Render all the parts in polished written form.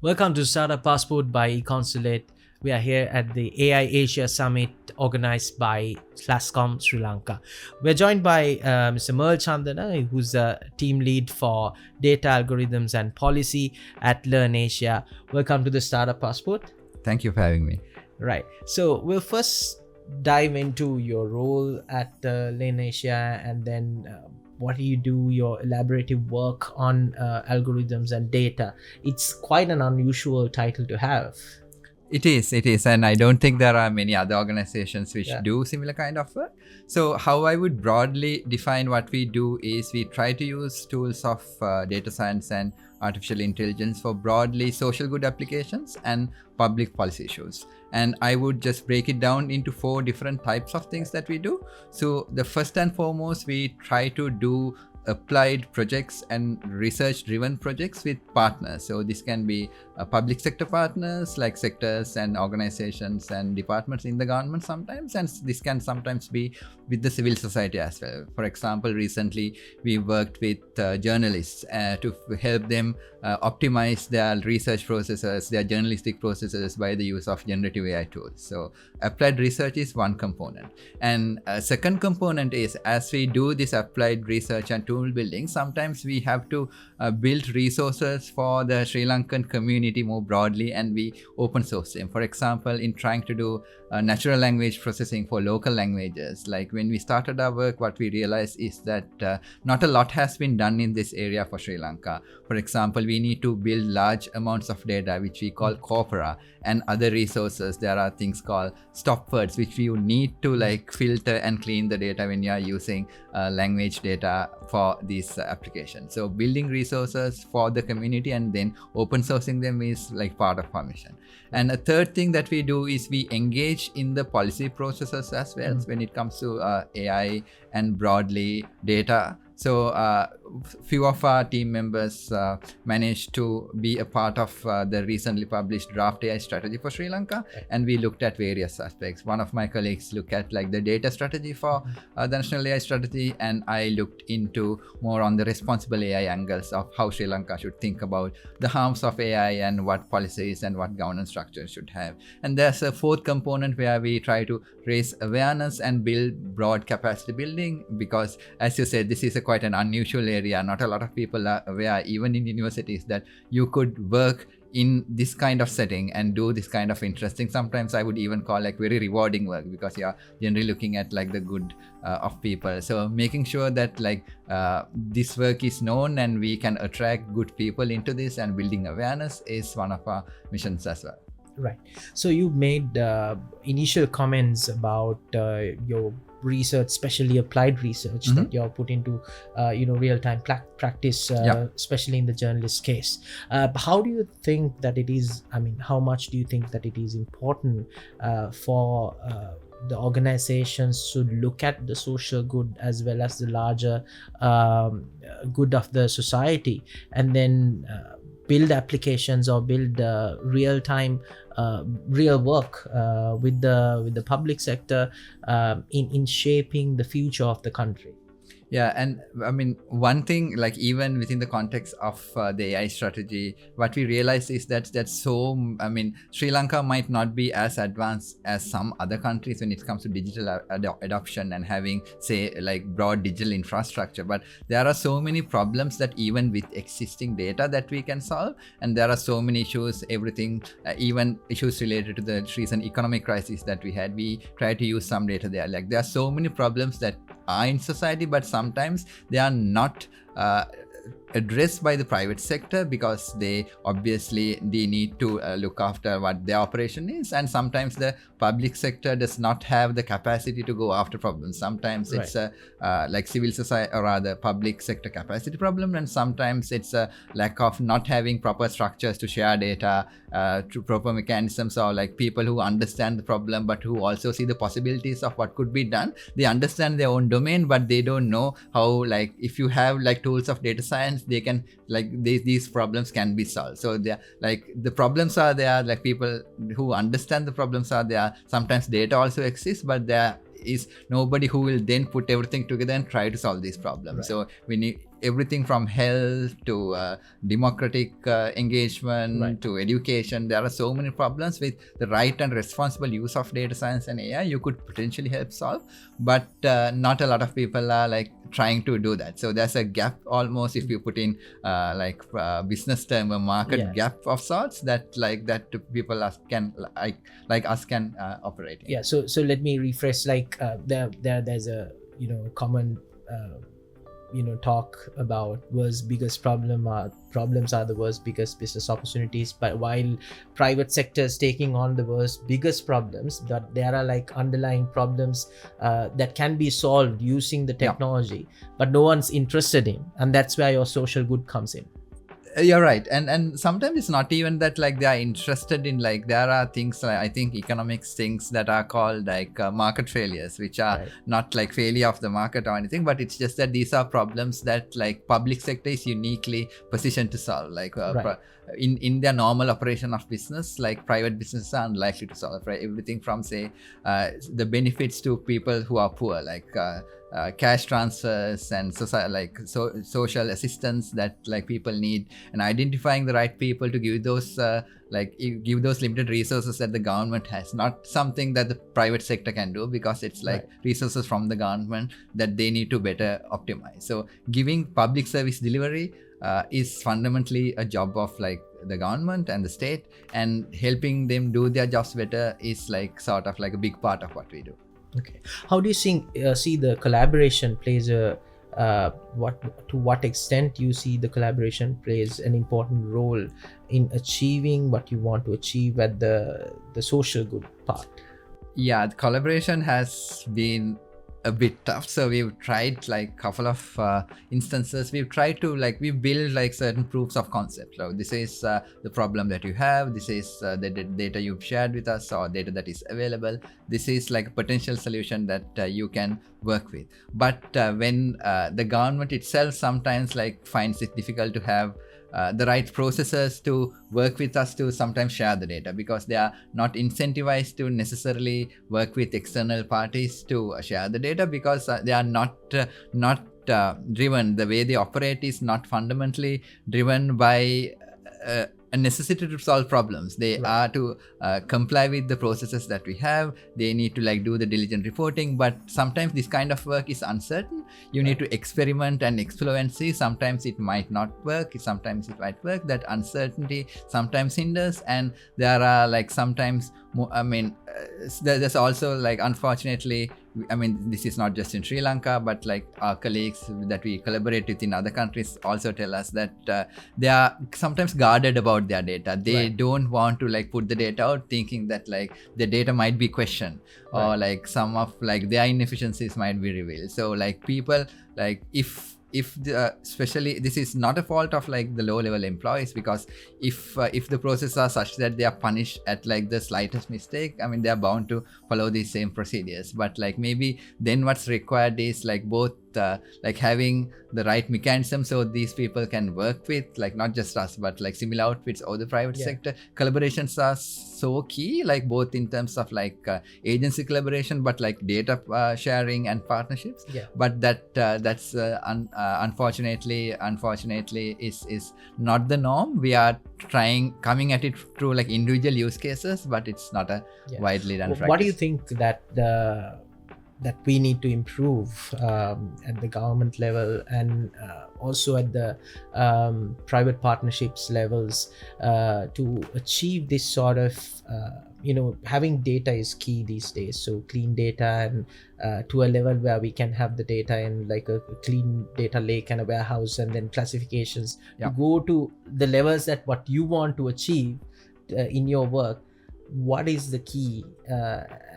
Welcome to Startup Passport by Econsulate. We are here at the AI Asia Summit organized by SLASSCOM Sri Lanka. We're joined by Mr. Merl Chandana, who's a team lead for data algorithms and policy at LearnAsia. Welcome to the Startup Passport. Thank you for having me. Right. So we'll first dive into your role at LearnAsia and then what do you do, your elaborative work on algorithms and data. It's quite an unusual title to have. It is. And I don't think there are many other organizations which do similar kind of work. So how I would broadly define what we do is we try to use tools of data science and artificial intelligence for broadly social good applications and public policy issues. And I would just break it down into 4 different types of things that we do. So the first and foremost, we try to do applied projects and research driven projects with partners. So this can be public sector partners like sectors and organizations and departments in the government sometimes, and this can sometimes be with the civil society as well. For example, recently we worked with journalists to help them optimize their research processes, their journalistic processes by the use of generative AI tools. So applied research is one component, and a second component is, as we do this applied research and tool building, sometimes we have to build resources for the Sri Lankan community more broadly, and we open source them. For example, in trying to do natural language processing for local languages, like when we started our work, what we realized is that not a lot has been done in this area for Sri Lanka. For example, we need to build large amounts of data, which we call corpora, and other resources. There are things called stop words, which you need to like filter and clean the data when you are using language data for these applications. So building resources for the community and then open sourcing them is like part of our mission. And a third thing that we do is we engage in the policy processes as well when it comes to AI and broadly data. So few of our team members managed to be a part of the recently published draft AI strategy for Sri Lanka, and we looked at various aspects. One of my colleagues looked at like the data strategy for the national AI strategy, and I looked into more on the responsible AI angles of how Sri Lanka should think about the harms of AI and what policies and what governance structures should have. And there's a fourth component where we try to raise awareness and build broad capacity building, because as you said, this is quite an unusual area. Not a lot of people are aware, even in universities, that you could work in this kind of setting and do this kind of interesting, sometimes I would even call like very rewarding work, because you're generally looking at like the good of people. So making sure that like this work is known and we can attract good people into this and building awareness is one of our missions as well. Right. So you made initial comments about your research, especially applied research that you're put into real-time practice, especially in the journalist case. How do you think that it is, how much do you think that it is important for the organizations to look at the social good as well as the larger good of the society, and then build applications or build real-time real work with the public sector in shaping the future of the country? Yeah, and I mean, one thing, like even within the context of the AI strategy, what we realize is that Sri Lanka might not be as advanced as some other countries when it comes to digital adoption and having, say, like broad digital infrastructure. But there are so many problems that even with existing data that we can solve, and there are so many issues, everything, even issues related to the recent economic crisis that we had. We try to use some data there. Like there are so many problems that are in society, but sometimes they are not addressed by the private sector, because they need to look after what their operation is, and sometimes the public sector does not have the capacity to go after problems. It's a like civil society or rather public sector capacity problem, and sometimes it's a lack of not having proper structures to share data, to proper mechanisms, or like people who understand the problem but who also see the possibilities of what could be done. They understand their own domain, but they don't know how, like if you have like tools of data science, they can like these problems can be solved. So they're like the problems are there, like people who understand the problems are there. Sometimes data also exists, but there is nobody who will then put everything together and try to solve these problems. So we need everything from health to democratic engagement to education. There are so many problems with the right and responsible use of data science and AI you could potentially help solve, but not a lot of people are like trying to do that. So there's a gap almost, if you put in business term, a market gap of sorts that people can like us can operate in. Yeah, so let me rephrase, like there's a common talk about world's biggest problems are the world's biggest business opportunities, but while private sector is taking on the world's biggest problems, that there are like underlying problems that can be solved using the technology, but no one's interested in, and that's where your social good comes in. You're right, and sometimes it's not even that like they are interested in, like there are things like, I think economics things that are called like market failures, which are not like failure of the market or anything, but it's just that these are problems that like public sector is uniquely positioned to solve, like in their normal operation of business, like private businesses are unlikely to solve, right? Everything from say the benefits to people who are poor, like cash transfers and social assistance that like people need, and identifying the right people to give those give those limited resources that the government has, not something that the private sector can do, because it's like resources from the government that they need to better optimize. So giving public service delivery is fundamentally a job of like the government and the state, and helping them do their jobs better is like sort of like a big part of what we do. Okay, how do you see the collaboration plays to what extent you see the collaboration plays an important role in achieving what you want to achieve at the social good part? Yeah, the collaboration has been a bit tough, so we've tried like couple of instances. We've tried to we build like certain proofs of concept. So this is the problem that you have, this is the data you've shared with us, or data that is available, this is like a potential solution that you can work with. But when the government itself sometimes like finds it difficult to have the right processes to work with us to sometimes share the data, because they are not incentivized to necessarily work with external parties to share the data, because they are not driven, the way they operate is not fundamentally driven by a necessity to solve problems. They are to comply with the processes that we have. They need to like do the diligent reporting, but sometimes this kind of work is uncertain. You need to experiment and explore and see. Sometimes it might not work, sometimes it might work. That uncertainty sometimes hinders, and there are like sometimes there's also like, unfortunately, this is not just in Sri Lanka, but like our colleagues that we collaborate with in other countries also tell us that they are sometimes guarded about their data. They don't want to like put the data out, thinking that like the data might be questioned, or like some of like their inefficiencies might be revealed. So like people, like if especially this is not a fault of like the low level employees, because if the processes are such that they are punished at like the slightest mistake, they are bound to follow these same procedures. But like maybe then what's required is like both like having the right mechanism so these people can work with, like not just us but like similar outfits or the private sector. Collaborations are so key, like both in terms of like agency collaboration, but like data sharing and partnerships. But that's unfortunately is not the norm. We are coming at it through like individual use cases, but it's not a widely done practice. What do you think that we need to improve at the government level and also at the private partnerships levels to achieve this sort of having data is key these days, so clean data, and to a level where we can have the data in like a clean data lake and a warehouse, and then classifications to go to the levels that what you want to achieve in your work. What is the key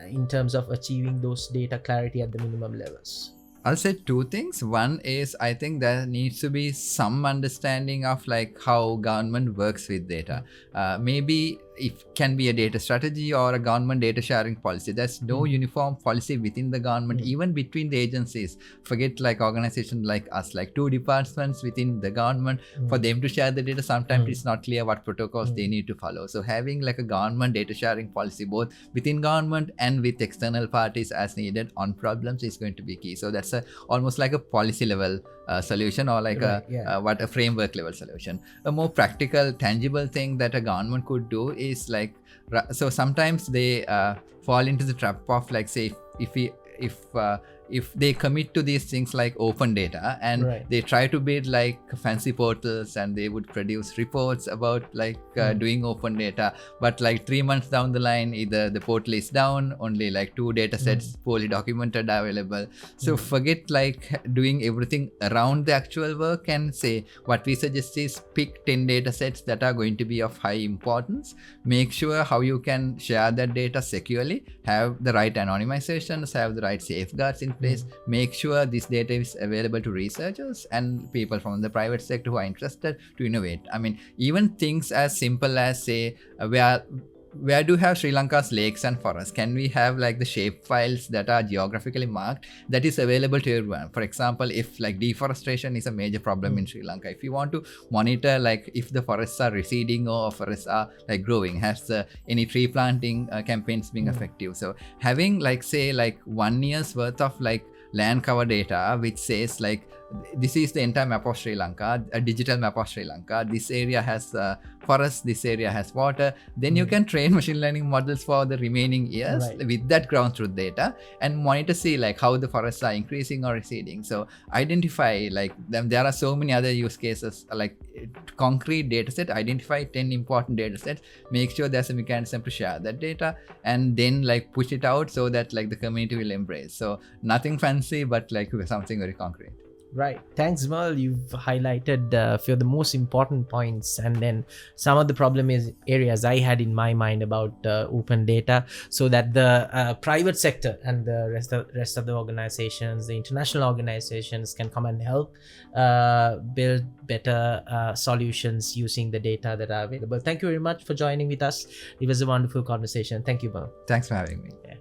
in terms of achieving those data clarity at the minimum levels? I'll say two things. One is, I think there needs to be some understanding of like how government works with data. Maybe it can be a data strategy or a government data sharing policy. There's no uniform policy within the government, even between the agencies. Forget like organizations like us, like 2 departments within the government, for them to share the data, sometimes it's not clear what protocols they need to follow. So having like a government data sharing policy, both within government and with external parties as needed on problems, is going to be key. So that's almost like a policy level solution, or like a framework level solution. A more practical, tangible thing that a government could do is like, so sometimes they fall into the trap of like, say, if they commit to these things like open data, and they try to build like fancy portals, and they would produce reports about like doing open data, but like 3 months down the line, either the portal is down, only like 2 data sets poorly documented are available. So forget like doing everything around the actual work, and say what we suggest is pick 10 data sets that are going to be of high importance. Make sure how you can share that data securely, have the right anonymizations, have the right safeguards in place, make sure this data is available to researchers and people from the private sector who are interested to innovate. I mean, even things as simple as, say, where do you have Sri Lanka's lakes and forests? Can we have like the shape files that are geographically marked that is available to everyone? For example, if like deforestation is a major problem in Sri Lanka, if you want to monitor like if the forests are receding or forests are like growing, has any tree planting campaigns being effective? So having like, say, like 1 year's worth of like land cover data, which says like, this is the entire map of Sri Lanka, a digital map of Sri Lanka. This area has forest, this area has water. Then you can train machine learning models for the remaining years with that ground truth data, and monitor, see like how the forests are increasing or receding. So identify like them. There are so many other use cases, like concrete data set, identify 10 important data sets, make sure there's a mechanism to share that data, and then like push it out so that like the community will embrace. So nothing fancy, but like something very concrete. Right. Thanks, Merl. You've highlighted a few of the most important points, and then some of the areas I had in my mind about open data, so that the private sector and the rest of the organizations, the international organizations, can come and help build better solutions using the data that are available. Thank you very much for joining with us. It was a wonderful conversation. Thank you, Merl. Thanks for having me. Yeah.